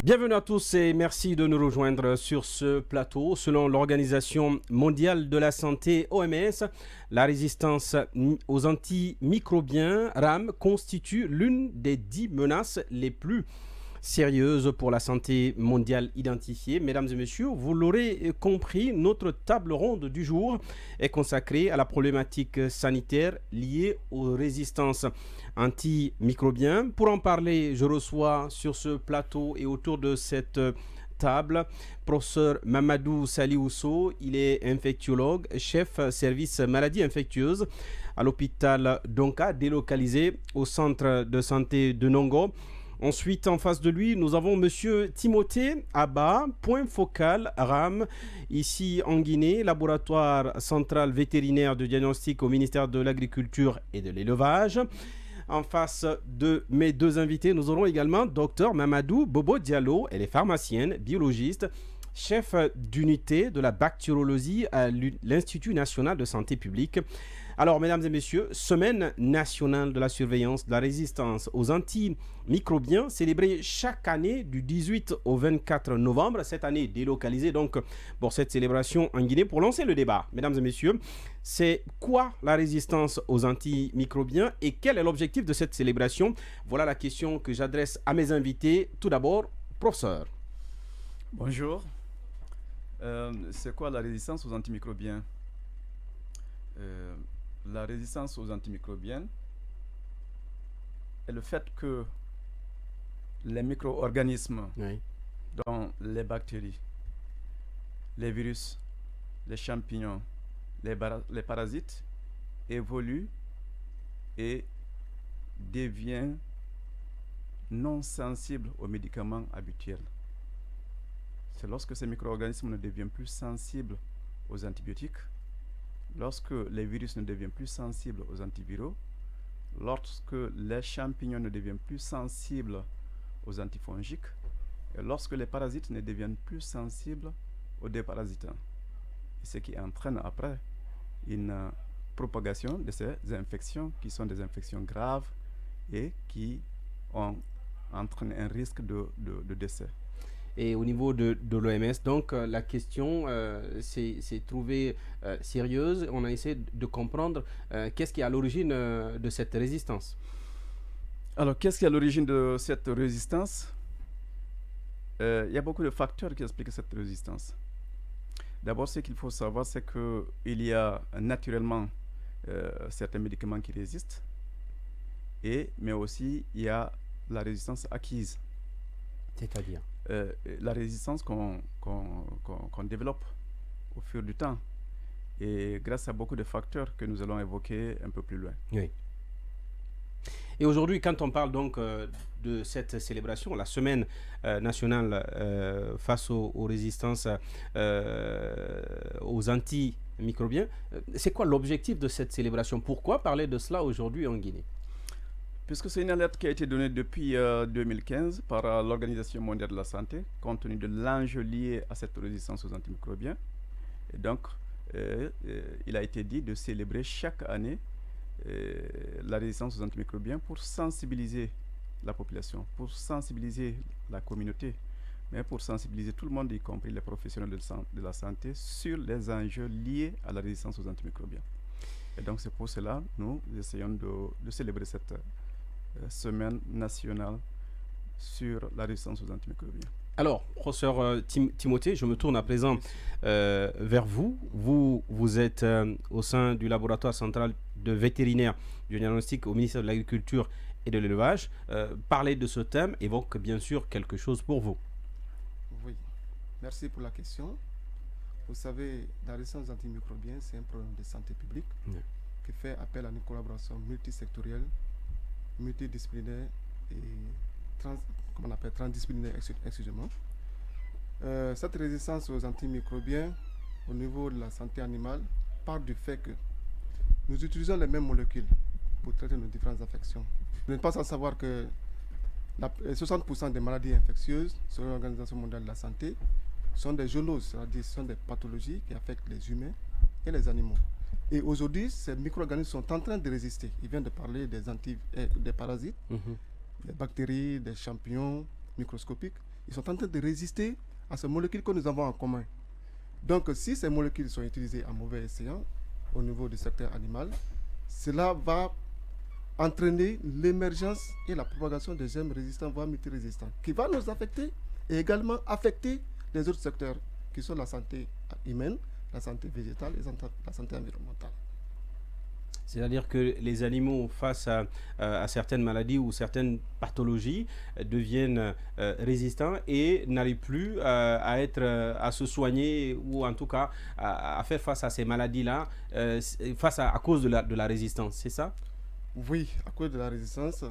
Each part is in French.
Bienvenue à tous et merci de nous rejoindre sur ce plateau. Selon l'Organisation mondiale de la santé OMS, la résistance aux antimicrobiens RAM constitue l'une des 10 menaces les plus sérieuses pour la santé mondiale identifiée. Mesdames et messieurs, vous l'aurez compris, notre table ronde du jour est consacrée à la problématique sanitaire liée aux résistances antimicrobiens. Pour en parler, je reçois sur ce plateau et autour de cette table professeur Mamadou Saliousso. Il est infectiologue, chef service maladies infectieuses à l'hôpital Donka, délocalisé au centre de santé de Nongo. Ensuite, en face de lui, nous avons Monsieur Timothée Abba, point focal RAM, ici en Guinée, laboratoire central vétérinaire de diagnostic au ministère de l'Agriculture et de l'Élevage. En face de mes deux invités, nous aurons également Dr Mamadou Bobo Diallo, elle est pharmacienne, biologiste, chef d'unité de la bactériologie à l'Institut national de santé publique. Alors, mesdames et messieurs, semaine nationale de la surveillance de la résistance aux antimicrobiens, célébrée chaque année du 18 au 24 novembre, cette année délocalisée donc pour cette célébration en Guinée. Pour lancer le débat, mesdames et messieurs, c'est quoi la résistance aux antimicrobiens et quel est l'objectif de cette célébration? Voilà la question que j'adresse à mes invités. Tout d'abord, professeur. Bonjour. C'est quoi la résistance aux antimicrobiens? La résistance aux antimicrobiens est le fait que les micro-organismes, dont les bactéries, les virus, les champignons, les parasites, évoluent et deviennent non sensibles aux médicaments habituels. C'est lorsque ces micro-organismes ne deviennent plus sensibles aux antibiotiques, lorsque les virus ne deviennent plus sensibles aux antiviraux, lorsque les champignons ne deviennent plus sensibles aux antifongiques, et lorsque les parasites ne deviennent plus sensibles aux déparasitants. Ce qui entraîne après une propagation de ces infections qui sont des infections graves et qui entraînent un risque de décès. Et au niveau de l'OMS, donc la question s'est trouvée sérieuse. On a essayé de comprendre qu'est-ce qui est à l'origine de cette résistance. Alors, qu'est-ce qui est à l'origine de cette résistance? Il y a beaucoup de facteurs qui expliquent cette résistance. D'abord, ce qu'il faut savoir, c'est qu'il y a naturellement certains médicaments qui résistent, mais aussi il y a la résistance acquise. C'est-à-dire la résistance qu'on développe au fur du temps et grâce à beaucoup de facteurs que nous allons évoquer un peu plus loin. Oui. Et aujourd'hui, quand on parle donc de cette célébration, la semaine nationale face aux résistances aux antimicrobiens, c'est quoi l'objectif de cette célébration? Pourquoi parler de cela aujourd'hui en Guinée? Puisque c'est une alerte qui a été donnée depuis 2015 par l'Organisation mondiale de la santé, compte tenu de l'enjeu lié à cette résistance aux antimicrobiens. Et donc, il a été dit de célébrer chaque année la résistance aux antimicrobiens pour sensibiliser la population, pour sensibiliser la communauté, mais pour sensibiliser tout le monde, y compris les professionnels de la santé, sur les enjeux liés à la résistance aux antimicrobiens. Et donc, c'est pour cela que nous essayons de célébrer cette semaine nationale sur la résistance aux antimicrobiens. Alors, professeur Timothée, je me tourne à présent vers vous. Vous êtes au sein du laboratoire central de vétérinaire du diagnostic au ministère de l'Agriculture et de l'Élevage. Parler de ce thème évoque bien sûr quelque chose pour vous. Oui, merci pour la question. Vous savez, la résistance aux antimicrobiens, c'est un problème de santé publique qui fait appel à une collaboration multisectorielle, multidisciplinaire et transdisciplinaire, excusez-moi. Cette résistance aux antimicrobiens au niveau de la santé animale part du fait que nous utilisons les mêmes molécules pour traiter nos différentes infections. Vous n'êtes pas sans savoir que 60% des maladies infectieuses, selon l'Organisation mondiale de la santé, sont des zoonoses, c'est-à-dire sont des pathologies qui affectent les humains et les animaux. Et aujourd'hui, ces micro-organismes sont en train de résister. Il vient de parler des parasites, des bactéries, des champignons microscopiques ils sont en train de résister à ces molécules que nous avons en commun. Donc, si ces molécules sont utilisées à mauvais escient au niveau du secteur animal, cela va entraîner l'émergence et la propagation des germes résistants, voire multirésistants, qui va nous affecter et également affecter les autres secteurs, qui sont la santé humaine, la santé végétale et la santé environnementale. C'est-à-dire que les animaux, face à certaines maladies ou certaines pathologies, deviennent résistants et n'arrivent plus à se soigner ou en tout cas à faire face à ces maladies-là à cause de la résistance, c'est ça? Oui, à cause de la résistance.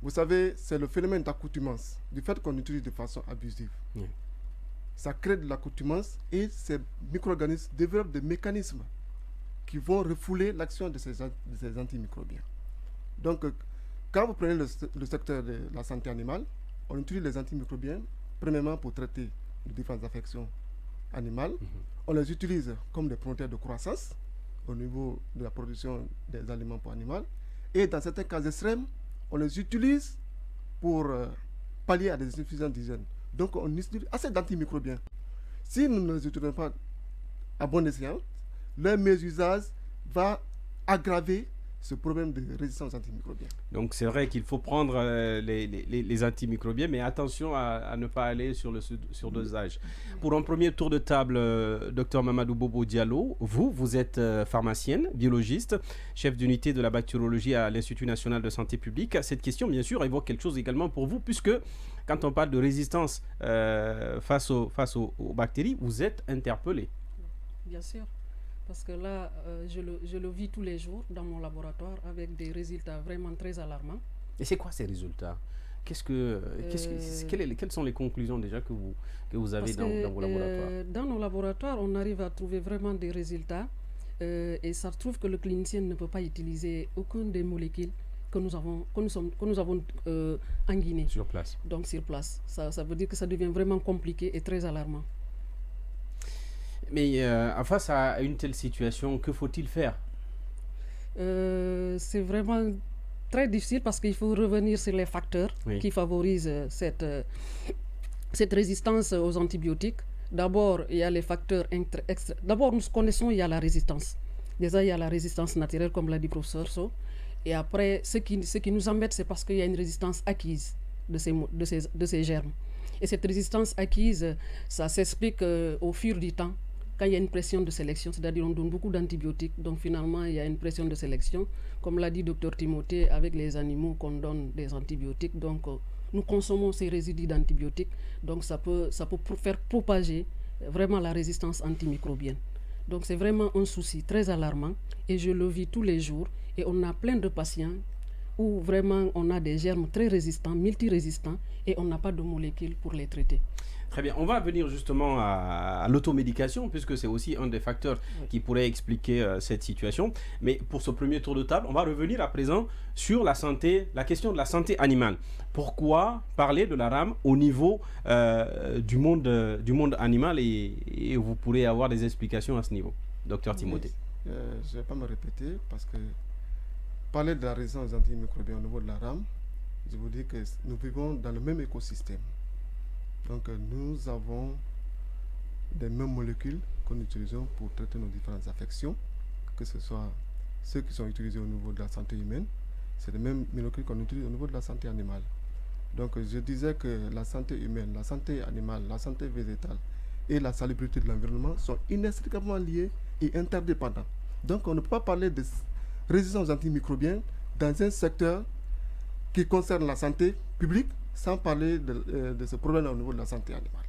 Vous savez, c'est le phénomène d'accoutumance, du fait qu'on utilise de façon abusive. Oui. Ça crée de l'accoutumance et ces micro-organismes développent des mécanismes qui vont refouler l'action de ces antimicrobiens. Donc, quand vous prenez le secteur de la santé animale, on utilise les antimicrobiens, premièrement pour traiter les différentes affections animales. On les utilise comme des promoteurs de croissance au niveau de la production des aliments pour animaux. Et dans certains cas extrêmes, on les utilise pour pallier à des insuffisances d'hygiène. Donc, on utilise assez d'antimicrobiens. Si nous ne les utilisons pas à bon escient, leur mésusage va aggraver ce problème de résistance antimicrobienne. Donc c'est vrai qu'il faut prendre les antimicrobiens, mais attention à ne pas aller sur le surdosage. Pour un premier tour de table, Dr Mamadou Bobo Diallo, vous êtes pharmacienne, biologiste, chef d'unité de la bactériologie à l'Institut national de santé publique. Cette question, bien sûr, évoque quelque chose également pour vous, puisque quand on parle de résistance face aux bactéries, vous êtes interpellé. Bien sûr. Parce que là, je le vis tous les jours dans mon laboratoire avec des résultats vraiment très alarmants. Et c'est quoi ces résultats? Quelles sont les conclusions déjà que vous avez dans vos laboratoires? Dans nos laboratoires, on arrive à trouver vraiment des résultats et ça trouve que le clinicien ne peut pas utiliser aucune des molécules que nous avons en Guinée. Sur place. Donc sur place. Ça veut dire que ça devient vraiment compliqué et très alarmant. Mais face à une telle situation, que faut-il faire? C'est vraiment très difficile parce qu'il faut revenir sur les facteurs qui favorisent cette résistance aux antibiotiques. D'abord, il y a les facteurs extra. D'abord, nous connaissons, il y a la résistance. Déjà, il y a la résistance naturelle, comme l'a dit le professeur So. Et après, ce qui nous embête, c'est parce qu'il y a une résistance acquise de ces germes. Et cette résistance acquise, ça s'explique au fur du temps. Quand il y a une pression de sélection, c'est-à-dire on donne beaucoup d'antibiotiques, donc finalement il y a une pression de sélection. Comme l'a dit Dr Timothée, avec les animaux qu'on donne des antibiotiques, donc nous consommons ces résidus d'antibiotiques, donc ça peut faire propager vraiment la résistance antimicrobienne. Donc c'est vraiment un souci très alarmant et je le vis tous les jours et on a plein de patients où vraiment on a des germes très résistants, multirésistants et on n'a pas de molécules pour les traiter. Très bien, on va venir justement à l'automédication puisque c'est aussi un des facteurs qui pourrait expliquer cette situation. Mais pour ce premier tour de table, on va revenir à présent sur la question de la santé animale. Pourquoi parler de la rame au niveau du monde animal et vous pourrez avoir des explications à ce niveau, Docteur Timothée. Je ne vais pas me répéter parce que parler de la résistance aux antimicrobiens au niveau de la rame, je vous dis que nous vivons dans le même écosystème. Donc nous avons des mêmes molécules que nous utilisons pour traiter nos différentes affections, que ce soit ceux qui sont utilisés au niveau de la santé humaine, c'est les mêmes molécules qu'on utilise au niveau de la santé animale. Donc je disais que la santé humaine, la santé animale, la santé végétale et la salubrité de l'environnement sont inextricablement liés et interdépendants. Donc on ne peut pas parler de résistance aux antimicrobiens dans un secteur qui concerne la santé publique sans parler de ce problème au niveau de la santé animale.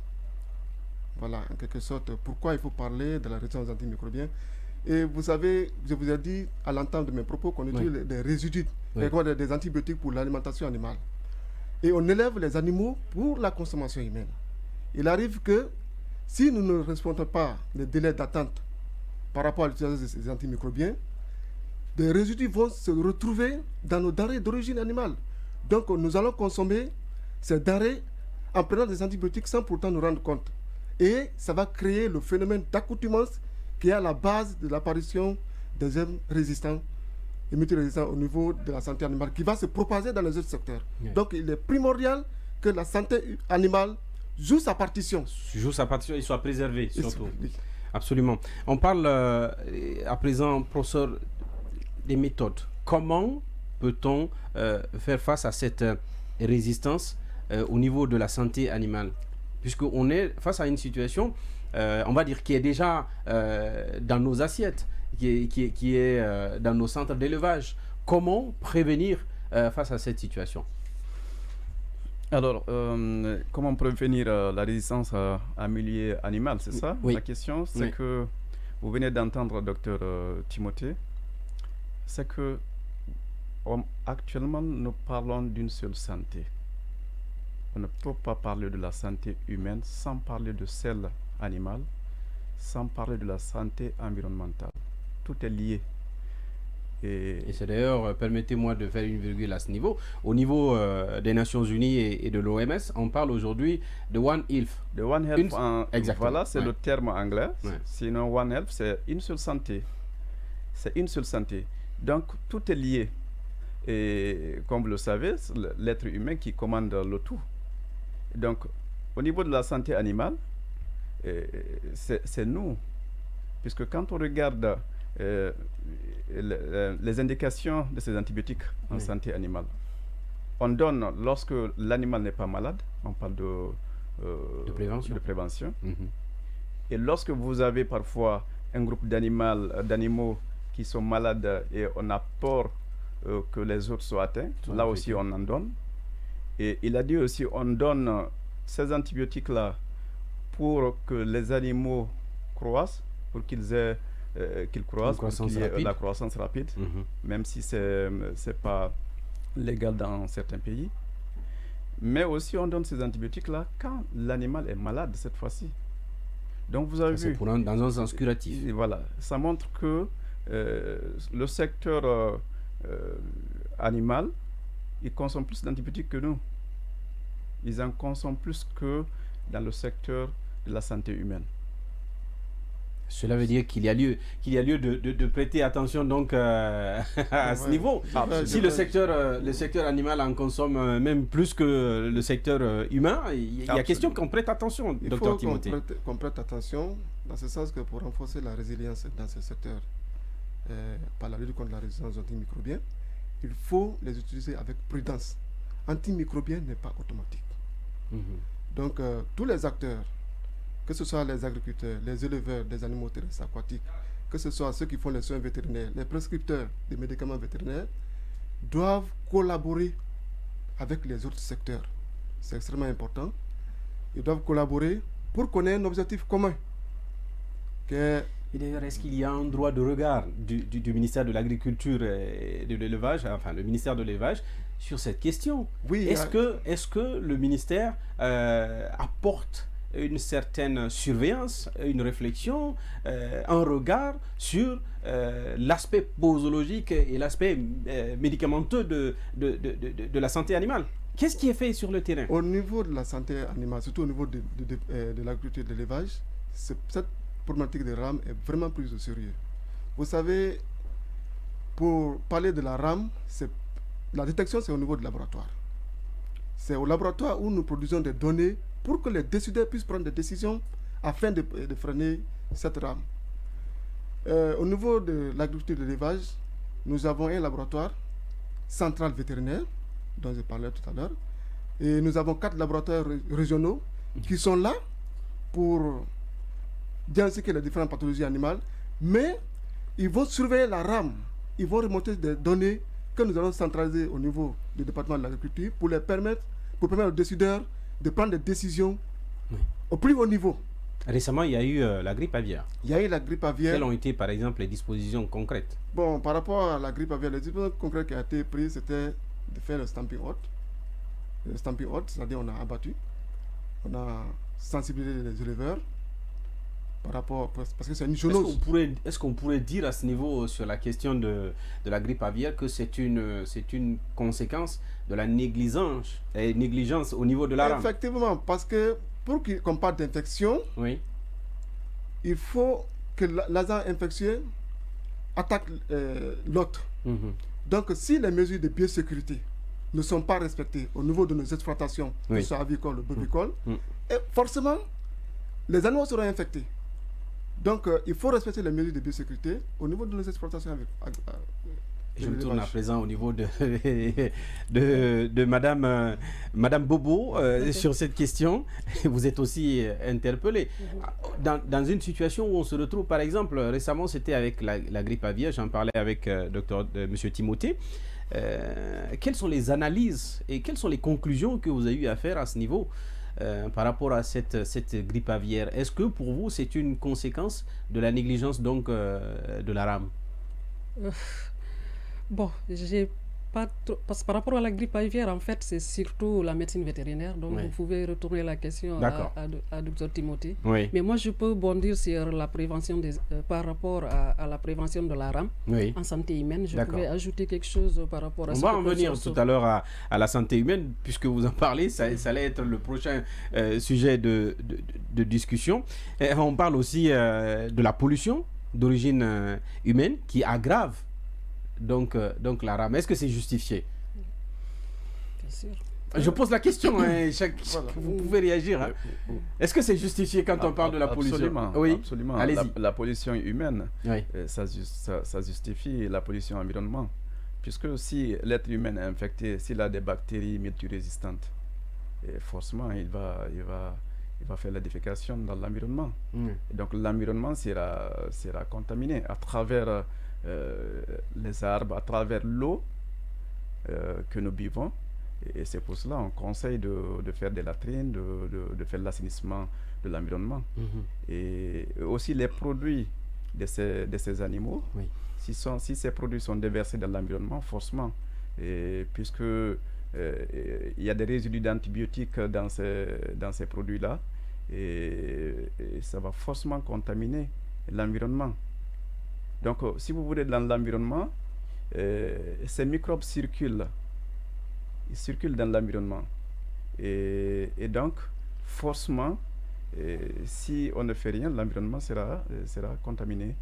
Voilà, en quelque sorte, pourquoi il faut parler de la résistance aux antimicrobiens. Et vous savez, je vous ai dit à l'entame de mes propos qu'on utilise des résidus, des antibiotiques pour l'alimentation animale. Et on élève les animaux pour la consommation humaine. Il arrive que si nous ne respectons pas les délais d'attente par rapport à l'utilisation des antimicrobiens, des résidus vont se retrouver dans nos denrées d'origine animale. Donc nous allons consommer ces denrées en prenant des antibiotiques sans pourtant nous rendre compte. Et ça va créer le phénomène d'accoutumance qui est à la base de l'apparition des germes résistants et multirésistants au niveau de la santé animale qui va se propager dans les autres secteurs. Donc il est primordial que la santé animale joue sa partition. Joue sa partition et soit préservé, surtout. Oui. Absolument. On parle à présent, professeur, des méthodes. Comment peut-on faire face à cette résistance au niveau de la santé animale? Puisqu'on est face à une situation, on va dire, qui est déjà dans nos assiettes, qui est dans nos centres d'élevage. Comment prévenir face à cette situation? Alors, comment prévenir la résistance à milieu animal, c'est ça? Oui. La question, c'est que vous venez d'entendre docteur Timothée, c'est que actuellement nous parlons d'une seule santé. On ne peut pas parler de la santé humaine sans parler de celle animale, sans parler de la santé environnementale. Tout est lié. Et c'est d'ailleurs, permettez-moi de faire une virgule à ce niveau. Au niveau des Nations Unies et de l'OMS, on parle aujourd'hui de One Health. De One Health, exactement. Voilà, c'est le terme anglais. Ouais. Sinon, One Health, c'est une seule santé. C'est une seule santé. Donc, tout est lié. Et comme vous le savez, c'est l'être humain qui commande le tout. Donc, au niveau de la santé animale, c'est nous. Puisque quand on regarde les indications de ces antibiotiques en santé animale, on donne lorsque l'animal n'est pas malade, on parle de prévention. Et lorsque vous avez parfois un groupe d'animaux qui sont malades et on a peur que les autres soient atteints, là aussi on en donne. Et il a dit aussi, on donne ces antibiotiques-là pour que les animaux croissent, pour qu'ils croissent, pour qu'il y ait la croissance rapide, même si ce n'est pas légal dans certains pays. Mais aussi, on donne ces antibiotiques-là quand l'animal est malade, cette fois-ci. Donc, vous avez vu... C'est dans un sens curatif. Et voilà, ça montre que le secteur animal, il consomme plus d'antibiotiques que nous. Ils en consomment plus que dans le secteur de la santé humaine. Cela veut dire qu'il y a lieu de prêter attention donc à ce niveau. Si le secteur animal en consomme même plus que le secteur humain, il y a question qu'on prête attention, docteur Timothée. Il faut qu'on prête attention dans ce sens que pour renforcer la résilience dans ce secteur par la lutte contre la résistance aux antimicrobiens, il faut les utiliser avec prudence. Antimicrobien n'est pas automatique. Donc tous les acteurs, que ce soit les agriculteurs, les éleveurs des animaux terrestres aquatiques, que ce soit ceux qui font les soins vétérinaires, les prescripteurs des médicaments vétérinaires, doivent collaborer avec les autres secteurs. C'est extrêmement important. Ils doivent collaborer pour qu'on ait un objectif commun. Et d'ailleurs, est-ce qu'il y a un droit de regard du ministère de l'Agriculture et de l'Élevage, enfin le ministère de l'Élevage, sur cette question? Oui. Est-ce que le ministère apporte une certaine surveillance, une réflexion, un regard sur l'aspect posologique et l'aspect médicamenteux de la santé animale? Qu'est-ce qui est fait sur le terrain? Au niveau de la santé animale, surtout au niveau de l'agriculture et de l'élevage, cette problématique des rames est vraiment prise au sérieux. Vous savez, pour parler de la rame, la détection, c'est au niveau du laboratoire. C'est au laboratoire où nous produisons des données pour que les décideurs puissent prendre des décisions afin de freiner cette rame. Au niveau de l'agriculture et de l'élevage, nous avons un laboratoire central vétérinaire, dont je parlais tout à l'heure, et nous avons 4 laboratoires régionaux qui sont là pour diagnostiquer les différentes pathologies animales, mais ils vont surveiller la rame, ils vont remonter des données que nous allons centraliser au niveau du département de l'agriculture pour permettre aux décideurs de prendre des décisions au plus haut niveau. Récemment, il y a eu la grippe aviaire. Il y a eu la grippe aviaire. Quelles ont été, par exemple, les dispositions concrètes? Bon, par rapport à la grippe aviaire, les dispositions concrètes qui ont été prises, c'était de faire le stamping out. Le stamping out, c'est-à-dire on a abattu, on a sensibilisé les éleveurs par rapport, parce que c'est une zoonose. Est-ce qu'on pourrait dire à ce niveau sur la question de la grippe aviaire que c'est une conséquence de la négligence au niveau de la rame? Effectivement, parce que pour qu'on parle d'infection, il faut que l'agent infectieux attaque l'autre. Donc, si les mesures de biosécurité ne sont pas respectées au niveau de nos exploitations, que ce soit avicoles ou bovicoles, Et forcément, les animaux seront infectés. Donc, il faut respecter les mesures de biosécurité au niveau de nos exploitations. Je me tourne à présent au niveau de Madame Bobo sur cette question. Vous êtes aussi interpellée. Dans une situation où on se retrouve, par exemple, récemment, c'était avec la grippe aviaire, j'en parlais avec Monsieur Timothée. Quelles sont les analyses et quelles sont les conclusions que vous avez eu à faire à ce niveau par rapport à cette grippe aviaire? Est-ce que pour vous, c'est une conséquence de la négligence donc de la rame? Bon, j'ai pas trop... Parce que par rapport à la grippe aviaire, en fait, c'est surtout la médecine vétérinaire. Donc, vous pouvez retourner la question à Dr Timothée. Oui. Mais moi, je peux bondir sur la prévention par rapport à la prévention de la rame en santé humaine. Je pouvais ajouter quelque chose par rapport à ça. On va en venir tout à l'heure à la santé humaine, puisque vous en parlez. Ça allait être le prochain sujet de discussion. Et on parle aussi de la pollution d'origine humaine qui aggrave donc la rame. Est-ce que c'est justifié? Bien sûr. Je pose la question, hein, vous pouvez réagir. Hein. Est-ce que c'est justifié quand on parle de la pollution? Absolument. Oui, absolument. Allez-y. La pollution humaine, ça justifie la pollution environnement. Puisque si l'être humain est infecté, s'il a des bactéries multirésistantes, forcément, il va faire la défécation dans l'environnement. Donc l'environnement sera contaminé à travers les arbres, à travers l'eau que nous buvons. Et c'est pour cela qu'on conseille de faire des latrines, de faire l'assainissement de l'environnement. Et aussi les produits de ces animaux, si ces produits sont déversés dans l'environnement, forcément, puisque il y a des résidus d'antibiotiques dans ces produits-là, et ça va forcément contaminer l'environnement. Donc, si vous voulez, dans l'environnement, ces microbes circulent. Ils circulent dans l'environnement. Et donc, forcément, si on ne fait rien, l'environnement sera contaminé.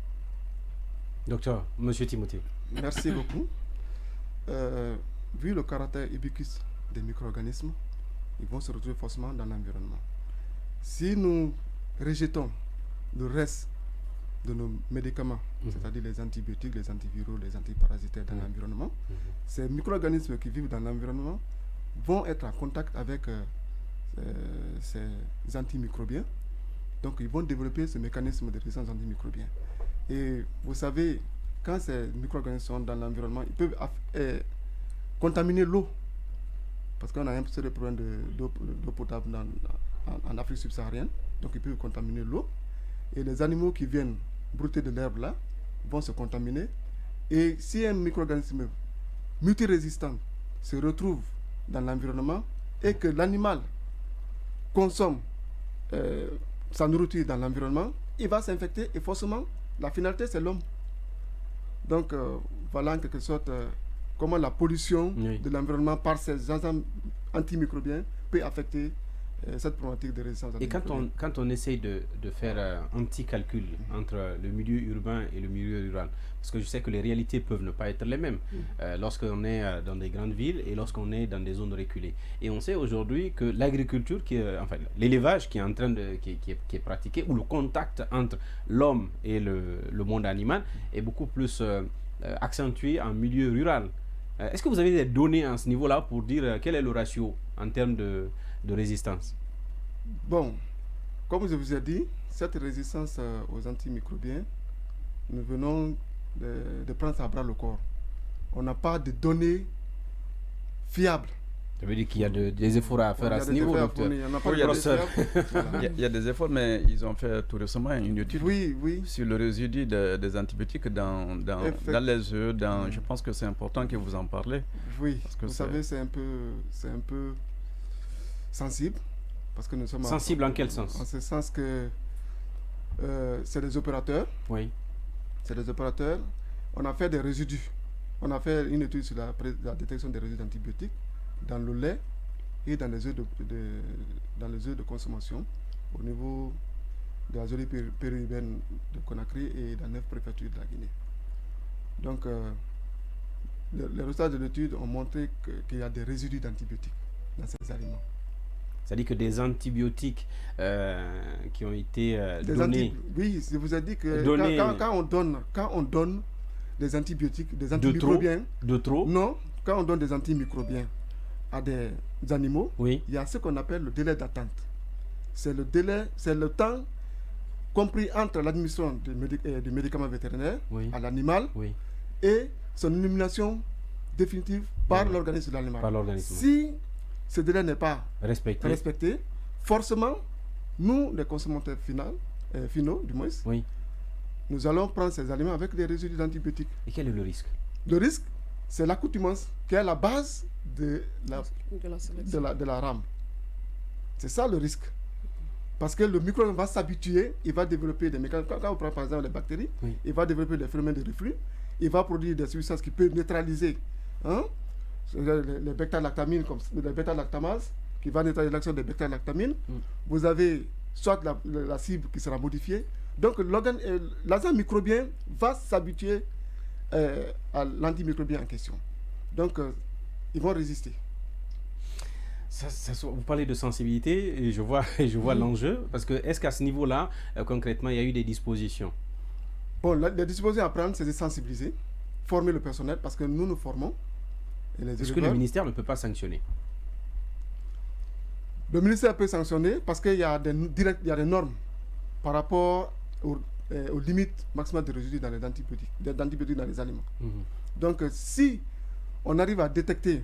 Docteur, Monsieur Timothée. Merci beaucoup. Vu le caractère ubiquiteux des micro-organismes, ils vont se retrouver forcément dans l'environnement. Si nous rejetons le reste de nos médicaments, c'est-à-dire les antibiotiques, les antiviraux, les antiparasitaires dans l'environnement, ces micro-organismes qui vivent dans l'environnement vont être en contact avec ces antimicrobiens. Donc, ils vont développer ce mécanisme de résistance antimicrobienne. Et vous savez, quand ces micro-organismes sont dans l'environnement, ils peuvent contaminer l'eau. Parce qu'on a un peu de problème d'eau potable en Afrique subsaharienne. Donc, ils peuvent contaminer l'eau. Et les animaux qui viennent brouter de l'herbe là vont se contaminer. Et si un micro-organisme multirésistant se retrouve dans l'environnement et que l'animal consomme sa nourriture dans l'environnement, il va s'infecter et forcément, la finalité, c'est l'homme. Donc, voilà en quelque sorte comment la pollution de l'environnement par ces agents antimicrobiens peut affecter cette problématique de résistance. Et quand on essaye de faire un petit calcul entre le milieu urbain et le milieu rural, parce que je sais que les réalités peuvent ne pas être les mêmes lorsqu'on est dans des grandes villes et lorsqu'on est dans des zones reculées. Et on sait aujourd'hui que l'agriculture, enfin l'élevage qui est en train qui est pratiqué, ou le contact entre l'homme et le monde animal est beaucoup plus accentué en milieu rural. Est-ce que vous avez des données à ce niveau-là pour dire quel est le ratio en termes de résistance? Bon, comme je vous ai dit, cette résistance aux antimicrobiens, nous venons de prendre ça à bras le corps. On n'a pas de données fiables. Ça veut dire qu'il y a des efforts à faire à ce niveau, docteur. Il y a des efforts, mais ils ont fait tout récemment une étude sur le résidu des antibiotiques dans les œufs. Je pense que c'est important que vous en parlez. Oui, parce que vous savez, c'est un peu sensible. Parce que nous sommes sensible en quel sens? En ce sens que c'est des opérateurs. Oui. C'est des opérateurs. On a fait des résidus. On a fait une étude sur la détection des résidus d'antibiotiques dans le lait et dans les œufs de consommation au niveau de la zone périurbaine de Conakry et dans 9 préfectures de la Guinée. Donc, les résultats de l'étude ont montré qu'il y a des résidus d'antibiotiques dans ces aliments. C'est-à-dire que des antibiotiques qui ont été donnés... Oui, je vous ai dit que quand on donne des antibiotiques, des antimicrobiens... De trop? Non, quand on donne des antimicrobiens à des animaux, oui. Il y a ce qu'on appelle le délai d'attente. C'est le temps compris entre l'administration du médicament vétérinaire à l'animal et son élimination définitive par l'organisme de l'animal. Si ce délai n'est pas respecté, forcément, nous, les consommateurs finaux, du moins, nous allons prendre ces aliments avec des résidus d'antibiotiques. Et quel est le risque? Le risque, c'est l'accoutumance qui est à la base de la rame. C'est ça le risque. Parce que le microbe va s'habituer, il va développer des mécanismes. Quand on prend par exemple les bactéries, il va développer des phénomènes de reflux, il va produire des substances qui peuvent neutraliser les bêta-lactamines, comme les bêta-lactamases, qui va neutraliser l'action des bêta-lactamines. Vous avez soit la cible qui sera modifiée. Donc l'agent microbien va s'habituer à l'antimicrobien en question. Donc ils vont résister. Vous parlez de sensibilité, et je vois l'enjeu, parce que est-ce qu'à ce niveau-là, concrètement, il y a eu des dispositions? Bon, les dispositions à prendre, c'est de sensibiliser, former le personnel, parce que nous formons. Est-ce que le ministère ne peut pas sanctionner? Le ministère peut sanctionner parce qu'il y a des normes par rapport aux limites maximales de résidus dans les antibiotiques dans les aliments. Donc, si on arrive à détecter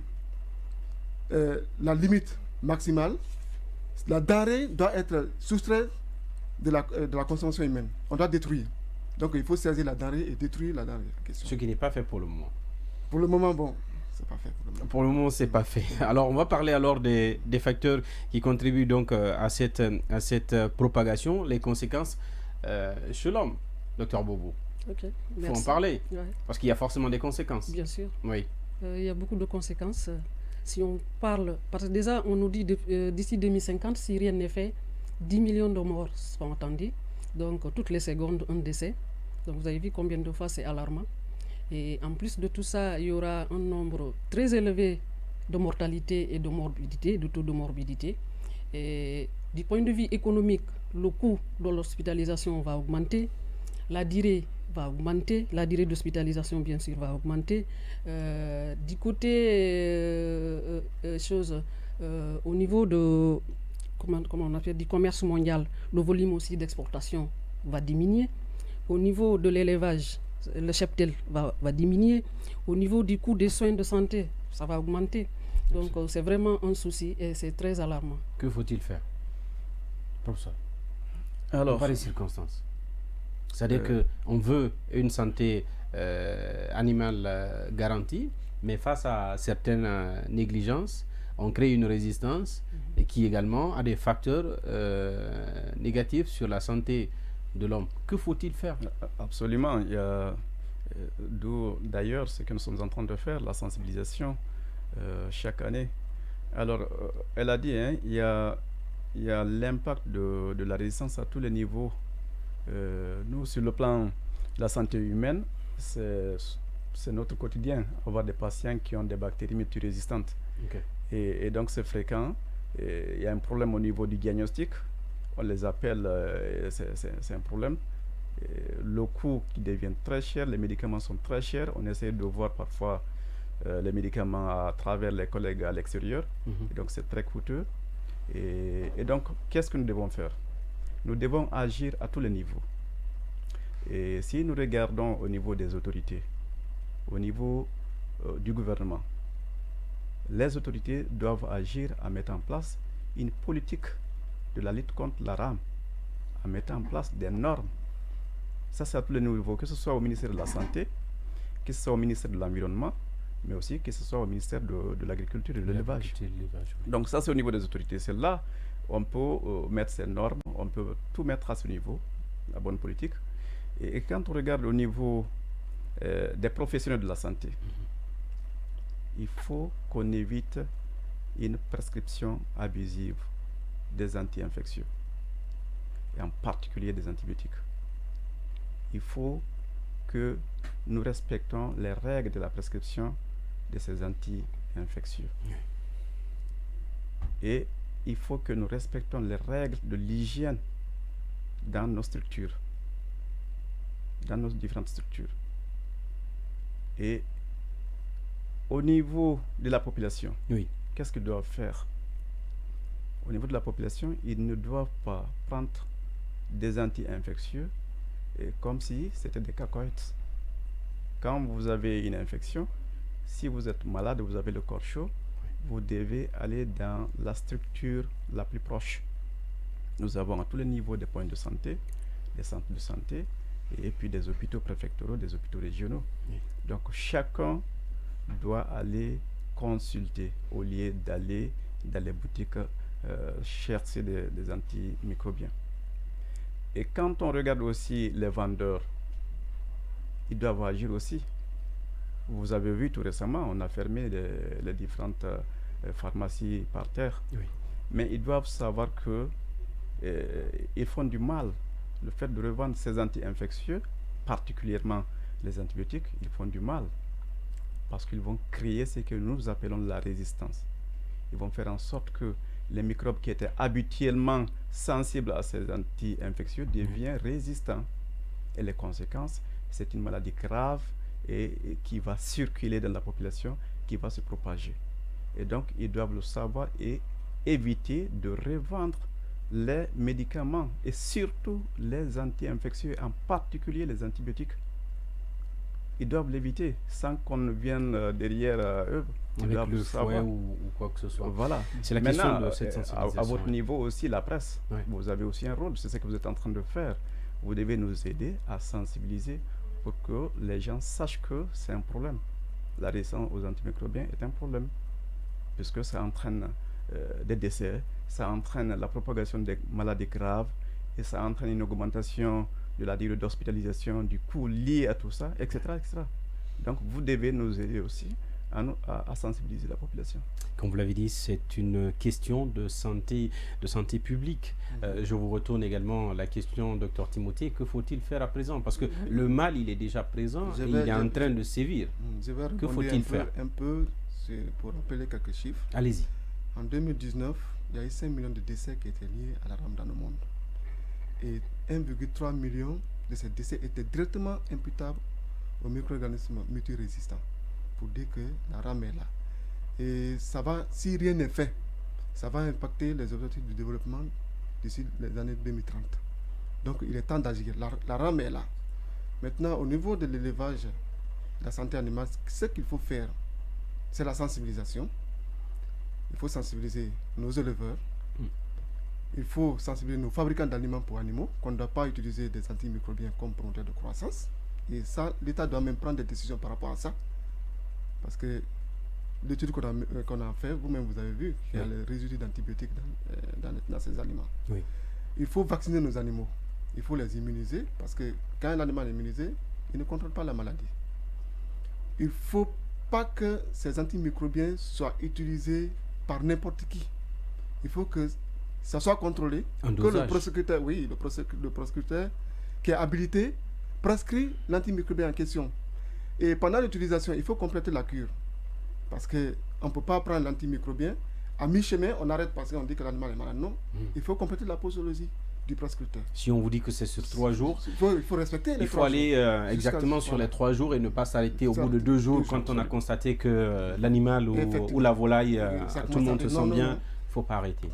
la limite maximale, la denrée doit être soustraite de la consommation humaine. On doit détruire. Donc il faut saisir la denrée et détruire la denrée en question. Ce qui n'est pas fait pour le moment. Pour le moment, bon, c'est pas fait. Pour le moment, c'est pas fait. Alors on va parler alors des facteurs qui contribuent donc à cette propagation, les conséquences chez l'homme, docteur Bobo. Ok, il faut en parler, parce qu'il y a forcément des conséquences. Bien sûr. Oui. Il y a beaucoup de conséquences. Si on parle, parce que déjà on nous dit d'ici 2050, si rien n'est fait, 10 millions de morts sont attendus. Donc toutes les secondes, un décès. Donc vous avez vu combien de fois c'est alarmant. Et en plus de tout ça, il y aura un nombre très élevé de mortalité et de morbidité, de taux de morbidité. Et du point de vue économique, le coût de l'hospitalisation va augmenter, la durée va augmenter, la durée d'hospitalisation bien sûr va augmenter. Du côté au niveau de comment on appelle, du commerce mondial, le volume aussi d'exportation va diminuer. Au niveau de l'élevage, le cheptel va diminuer. Au niveau du coût des soins de santé, ça va augmenter. Donc c'est vraiment un souci et c'est très alarmant. Que faut-il faire pour ça? Alors, par les circonstances. C'est-à-dire qu'on veut une santé animale garantie, mais face à certaines négligences, on crée une résistance et qui également a des facteurs négatifs sur la santé de l'homme. Que faut-il faire? Absolument. Il y a d'où d'ailleurs ce que nous sommes en train de faire, la sensibilisation chaque année. Alors, elle a dit, il y a l'impact de la résistance à tous les niveaux. Nous, sur le plan de la santé humaine, c'est notre quotidien, avoir des patients qui ont des bactéries multirésistantes. Okay. Et donc, c'est fréquent. Il y a un problème au niveau du diagnostic. On les appelle, c'est un problème. Le coût qui devient très cher, les médicaments sont très chers. On essaie de voir parfois les médicaments à travers les collègues à l'extérieur. Et donc, c'est très coûteux. Et donc, qu'est-ce que nous devons faire? Nous devons agir à tous les niveaux. Et si nous regardons au niveau des autorités, au niveau du gouvernement, les autorités doivent agir à mettre en place une politique de la lutte contre la rame, à mettre en place des normes. Ça, c'est à tous les niveaux, que ce soit au ministère de la Santé, que ce soit au ministère de l'Environnement, mais aussi que ce soit au ministère de l'Agriculture et de l'Élevage. Donc ça, c'est au niveau des autorités. C'est là on peut mettre ces normes, on peut tout mettre à ce niveau, la bonne politique. Et quand on regarde au niveau des professionnels de la santé, il faut qu'on évite une prescription abusive des anti-infectieux, et en particulier des antibiotiques. Il faut que nous respectons les règles de la prescription de ces anti-infectieux. Et il faut que nous respectons les règles de l'hygiène dans nos structures, dans nos différentes structures. Et au niveau de la population, qu'est-ce qu'ils doivent faire? Au niveau de la population, ils ne doivent pas prendre des anti-infectieux comme si c'était des cacahuètes. Quand vous avez une infection, si vous êtes malade, vous avez le corps chaud, vous devez aller dans la structure la plus proche. Nous avons à tous les niveaux des points de santé, des centres de santé, et puis des hôpitaux préfectoraux, des hôpitaux régionaux. Donc chacun doit aller consulter au lieu d'aller dans les boutiques chercher des antimicrobiens. Et quand on regarde aussi les vendeurs, ils doivent agir aussi. Vous avez vu tout récemment, on a fermé les différentes pharmacies par terre. Mais ils doivent savoir que ils font du mal. Le fait de revendre ces anti-infectieux, particulièrement les antibiotiques, ils font du mal. Parce qu'ils vont créer ce que nous appelons la résistance. Ils vont faire en sorte que les microbes qui étaient habituellement sensibles à ces anti-infectieux deviennent résistants. Et les conséquences, c'est une maladie grave et qui va circuler dans la population, qui va se propager. Et donc, ils doivent le savoir et éviter de revendre les médicaments et surtout les anti-infectieux, en particulier les antibiotiques. Ils doivent l'éviter sans qu'on ne vienne derrière eux. Avec le fouet ou quoi que ce soit. Voilà. C'est la question de cette sensibilisation. À votre niveau aussi, la presse, vous avez aussi un rôle. C'est ce que vous êtes en train de faire. Vous devez nous aider à sensibiliser pour que les gens sachent que c'est un problème. La résistance aux antimicrobiens est un problème, puisque ça entraîne des décès, ça entraîne la propagation des maladies graves et ça entraîne une augmentation de la durée d'hospitalisation, du coût lié à tout ça, etc., etc. Donc vous devez nous aider aussi à sensibiliser la population. Comme vous l'avez dit, c'est une question de santé publique. Je vous retourne également la question, Dr Timothée, que faut-il faire à présent? Parce que le mal, il est déjà présent et il est en train de sévir. Que faut-il faire? Un peu, pour rappeler quelques chiffres. Allez-y. En 2019, il y a eu 5 millions de décès qui étaient liés à la rame dans le monde. Et 1,3 million de ces décès étaient directement imputables aux micro-organismes multirésistants, pour dire que la rame est là. Et ça va, si rien n'est fait, ça va impacter les objectifs du développement d'ici les années 2030. Donc il est temps d'agir. La rame est là. Maintenant, au niveau de l'élevage, de la santé animale, ce qu'il faut faire, c'est la sensibilisation. Il faut sensibiliser nos éleveurs. Il faut sensibiliser nos fabricants d'aliments pour animaux, qu'on ne doit pas utiliser des antimicrobiens comme promoteur de croissance. Et ça, l'État doit même prendre des décisions par rapport à ça. Parce que l'étude qu'on a fait, vous-même vous avez vu, il y a les résidus d'antibiotiques dans ces aliments. Il faut vacciner nos animaux. Il faut les immuniser, parce que quand un animal est immunisé, il ne contrôle pas la maladie. Il ne faut pas que ces antimicrobiens soient utilisés par n'importe qui. Il faut que ça soit contrôlé, que le prosécuteur, le prosécuteur qui est habilité prescrit l'antimicrobien en question. Et pendant l'utilisation, il faut compléter la cure. Parce qu'on ne peut pas prendre l'antimicrobien, à mi-chemin, on arrête parce qu'on dit que l'animal est malade. Non, il faut compléter la posologie du prescripteur. Si on vous dit que c'est sur 3 jours, il faut respecter les 3 jours. Il faut aller exactement sur les 3 jours et ne pas s'arrêter au bout de 2 jours quand on a constaté que l'animal ou la volaille, tout le monde se sent bien. Il ne faut pas arrêter.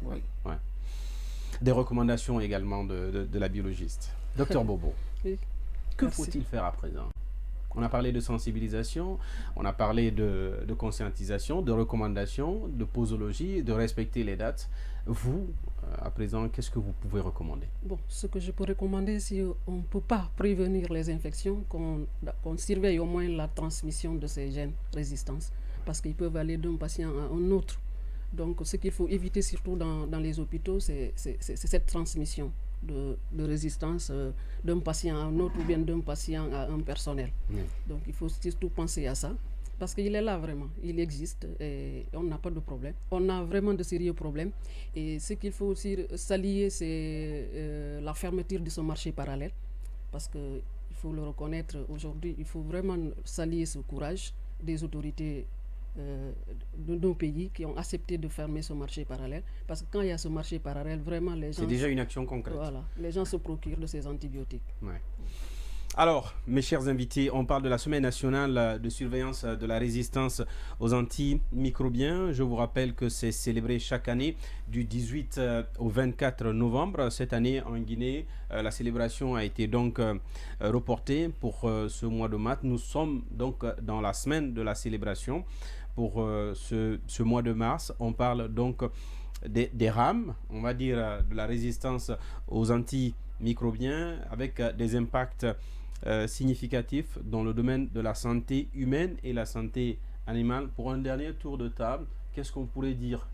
Des recommandations également de la biologiste. Docteur Bobo, que faut-il faire à présent? On a parlé de sensibilisation, on a parlé de conscientisation, de recommandations, de posologie, de respecter les dates. Vous, à présent, qu'est-ce que vous pouvez recommander? Bon, ce que je peux recommander, si on ne peut pas prévenir les infections, qu'on surveille au moins la transmission de ces gènes résistance, parce qu'ils peuvent aller d'un patient à un autre. Donc, ce qu'il faut éviter surtout dans les hôpitaux, c'est cette transmission de résistance d'un patient à un autre ou bien d'un patient à un personnel. Donc, il faut surtout penser à ça, parce qu'il est là vraiment, il existe et on n'a pas de problème. On a vraiment de sérieux problèmes. Et ce qu'il faut aussi s'allier, c'est la fermeture de ce marché parallèle, parce qu'il faut le reconnaître aujourd'hui, il faut vraiment s'allier ce courage des autorités de nos pays qui ont accepté de fermer ce marché parallèle. Parce que quand il y a ce marché parallèle, vraiment les gens... C'est déjà une action concrète. Voilà, les gens se procurent de ces antibiotiques. Ouais. Alors, mes chers invités, on parle de la semaine nationale de surveillance de la résistance aux antimicrobiens. Je vous rappelle que c'est célébré chaque année du 18 au 24 novembre. Cette année, en Guinée, la célébration a été donc reportée pour ce mois de mars. Nous sommes donc dans la semaine de la célébration pour ce mois de mars. On parle donc des rames, on va dire, de la résistance aux antimicrobiens avec des impacts significatif dans le domaine de la santé humaine et la santé animale. Pour un dernier tour de table, qu'est-ce qu'on pourrait dire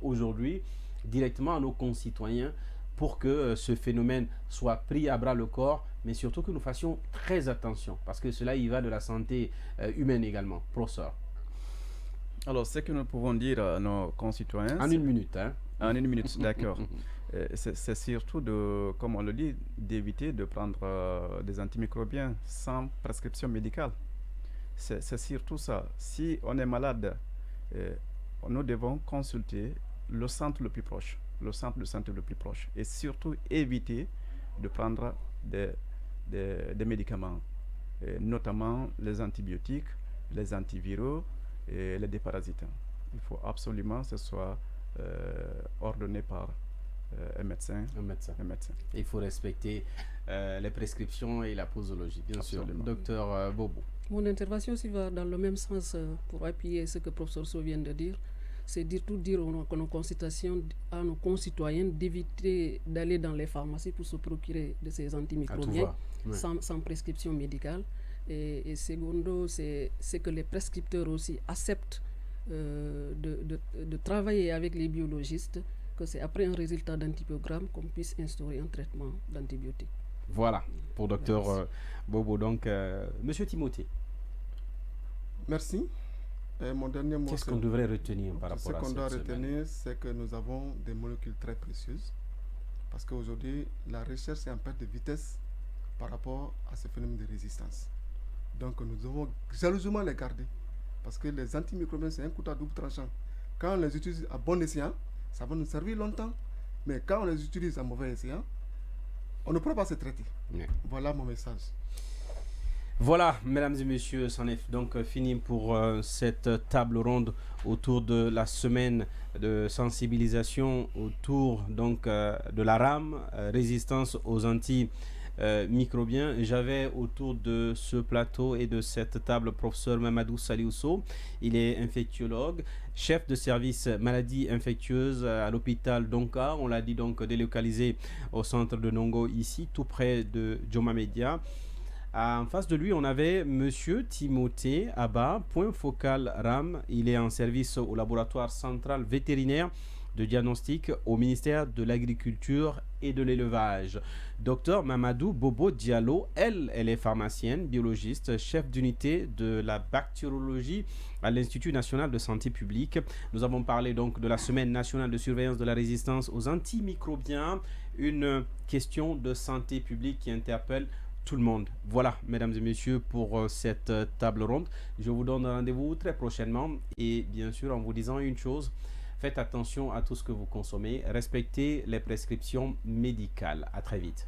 aujourd'hui directement à nos concitoyens pour que ce phénomène soit pris à bras le corps, mais surtout que nous fassions très attention, parce que cela y va de la santé humaine également. Professeur. Alors, ce que nous pouvons dire à nos concitoyens... En une minute, hein. En une minute, d'accord. C'est surtout, comme on le dit, d'éviter de prendre des antimicrobiens sans prescription médicale. C'est surtout ça. Si on est malade, nous devons consulter le centre le plus proche, le centre de santé le plus proche, et surtout éviter de prendre des médicaments, notamment les antibiotiques, les antiviraux et les déparasitants. Il faut absolument que ce soit ordonné par un médecin. Il faut respecter les prescriptions et la posologie, bien absolument sûr. Docteur Bobo. Mon intervention aussi va dans le même sens pour appuyer ce que le professeur So vient de dire. C'est dire à nos concitoyens d'éviter d'aller dans les pharmacies pour se procurer de ces antimicrobiens sans prescription médicale. Et secondo, c'est que les prescripteurs aussi acceptent de travailler avec les biologistes, que c'est après un résultat d'antibiogramme qu'on puisse instaurer un traitement d'antibiotiques. Voilà, pour docteur Bobo. Donc, Monsieur Timothée. Merci. Mon dernier mot, qu'est-ce qu'on devrait retenir par rapport à ça? Ce qu'on doit retenir, c'est que nous avons des molécules très précieuses, parce qu'aujourd'hui, la recherche est en perte de vitesse par rapport à ce phénomène de résistance. Donc, nous devons jalousement les garder, parce que les antimicrobiens, c'est un couteau à double tranchant. Quand on les utilise à bon escient, ça va nous servir longtemps, mais quand on les utilise à mauvais escient, on ne pourra pas se traiter. Oui. Voilà mon message. Voilà, mesdames et messieurs, c'en est donc fini pour cette table ronde autour de la semaine de sensibilisation autour donc de la rame, résistance aux antimicrobiens. J'avais autour de ce plateau et de cette table professeur Mamadou Saliousso. Il est infectiologue, chef de service maladies infectieuses à l'hôpital Donka. On l'a dit donc délocalisé au centre de Nongo ici, tout près de Joma Media. En face de lui, on avait Monsieur Timothée Abba, point focal RAM. Il est en service au laboratoire central vétérinaire de diagnostic au ministère de l'Agriculture et de l'Élevage. Docteur Mamadou Bobo Diallo, elle est pharmacienne, biologiste, chef d'unité de la bactériologie à l'Institut national de santé publique. Nous avons parlé donc de la semaine nationale de surveillance de la résistance aux antimicrobiens, une question de santé publique qui interpelle tout le monde. Voilà, mesdames et messieurs, pour cette table ronde. Je vous donne rendez-vous très prochainement et bien sûr en vous disant une chose, faites attention à tout ce que vous consommez, respectez les prescriptions médicales. À très vite.